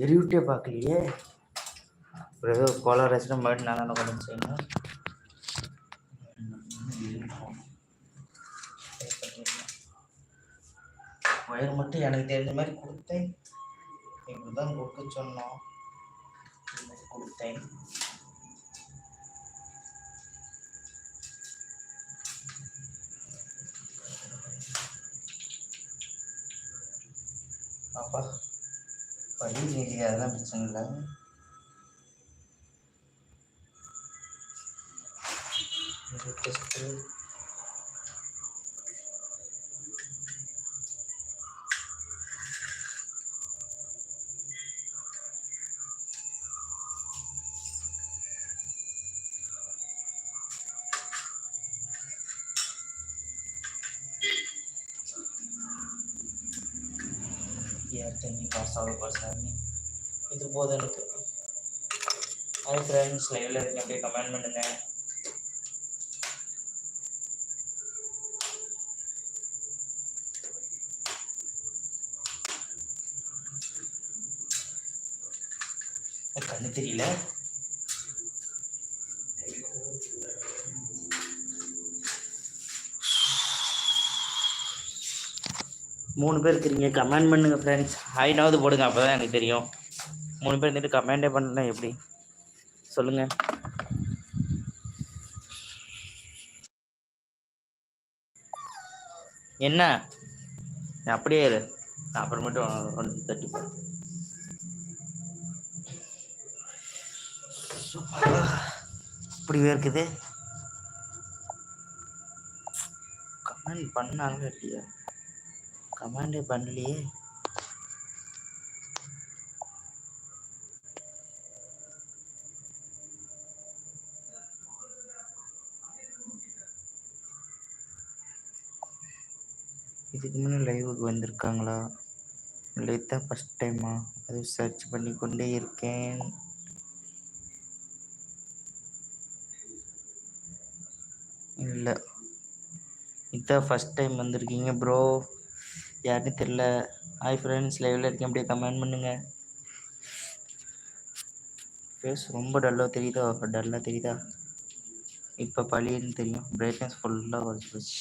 வெறிவிட்டே பார்க்கலையே. ஏதோ கோளாறு ஆச்சுன்னா மறுபடியும் நான் தானே கொண்டு செய்யணும். ஒயர் மட்டும் எனக்கு தெரிஞ்ச மாதிரி கொடுத்தேன். இப்படிதான் கொடுக்க சொன்னோம், கொடுத்தேன். அப்பா படி நீதி அதெல்லாம் பிரச்சனை இல்லை. டெஸ்ட்டு தண்ணி பாஸ் ஆக சாமி. இது போதும் எனக்கு. ஹாய் ஃப்ரெண்ட்ஸ், லைவ்ல இருக்கு, அப்படியே கமெண்ட் பண்ணுங்க. கண்ணு தெரியல. மூணு பேர் இருக்கிறீங்க, கமெண்ட் பண்ணுங்க ஃப்ரெண்ட்ஸ். ஹாய்னாவது போடுங்க, அப்போதான் எனக்கு தெரியும். 3 பேர் இருந்துட்டு கமெண்டே பண்ணல எப்படி சொல்லுங்க. என்ன அப்படியே இரு, அப்புறம் மட்டும் 1:30 இப்படிவே இருக்குது. கமெண்ட் பண்ணாங்களே இல்லையா? கமெண்டே பண்ணலையே. இதுக்கு முன்னே லைவுக்கு வந்திருக்காங்களா? இல்லை தான் ஃபஸ்ட் டைமா? அது சர்ச் பண்ணி கொண்டே இருக்கேன். இல்லை, இதுதான் ஃபஸ்ட் டைம் வந்திருக்கீங்க ப்ரோ. யாருன்னு தெரியல. ஹாய் ஃப்ரெண்ட்ஸ், லைவ்ல இருக்கேன், அப்படியே கமெண்ட் பண்ணுங்க. ஃபேஸ் ரொம்ப டல்லாக தெரியுதா? டல்லாக தெரியுதா? இப்போ பழின்னு தெரியும். பிரைட்னஸ் ஃபுல்லாக குறைச்சி போச்சு.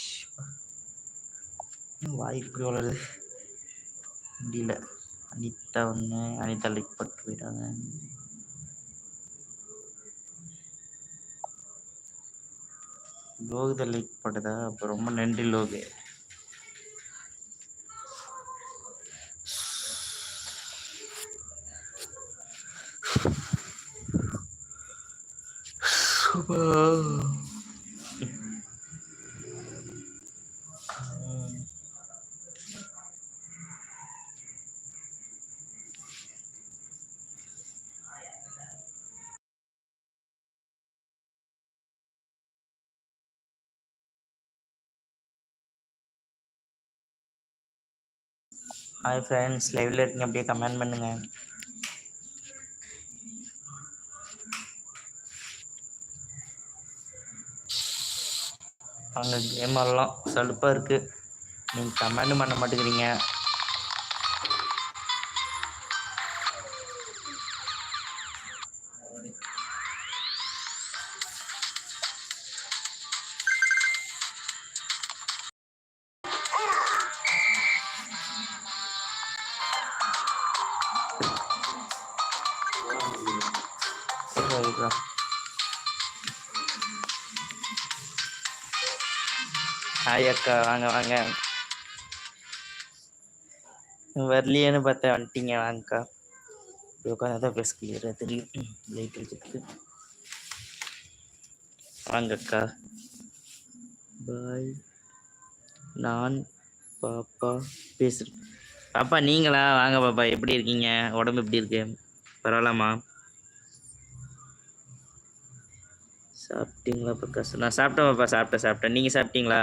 வாய் இப்படி வளருது முடியல. அனிதா ஒன்று, அனிதா லைக் போட்டு போயிட்டாங்க. லோகு தான் லைக் போட்டதா? அப்போ ரொம்ப நன்றி லோகு. ஹாய் ஃப்ரெண்ட்ஸ், லைவ்ல இருக்கீங்க, அப்படியே கமெண்ட் பண்ணுங்க. அங்கே கேம் ஆடலாம், சலுப்பாக இருக்குது. நீங்கள் கமெண்ட் பண்ண மாட்டேங்கிறீங்க. ஹாய் அக்கா, வாங்க வாங்க. வரலையேன்னு பார்த்தேன், வந்துட்டீங்க. வாங்கக்கா. உட்காந்து தான் பேச கிளியராக தெரியும். லைட் வச்சுருக்கு. வாங்கக்கா. பாய். நான் பாப்பா பேசுகிறேன். பாப்பா நீங்களா? வாங்க பாப்பா, எப்படி இருக்கீங்க? உடம்பு எப்படி இருக்கு? பரவாயில்லாமா? சாப்பிட்டீங்களா பிரகாஷ்? நான் சாப்பிட்டேன் பாப்பா, சாப்பிட்டேன். நீங்கள் சாப்பிட்டீங்களா?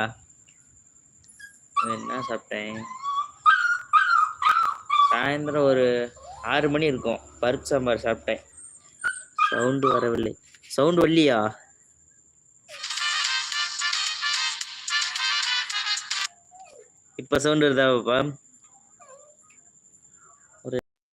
என்ன சாப்பிட்டேன்? சாயந்தரம் ஒரு 6 மணி இருக்கும், பருப்பு சாம்பார் சாப்பிட்டேன். சவுண்டு வரவில்லை. சவுண்டு வரலையா? இப்போ சவுண்டு வருதா பாப்பா?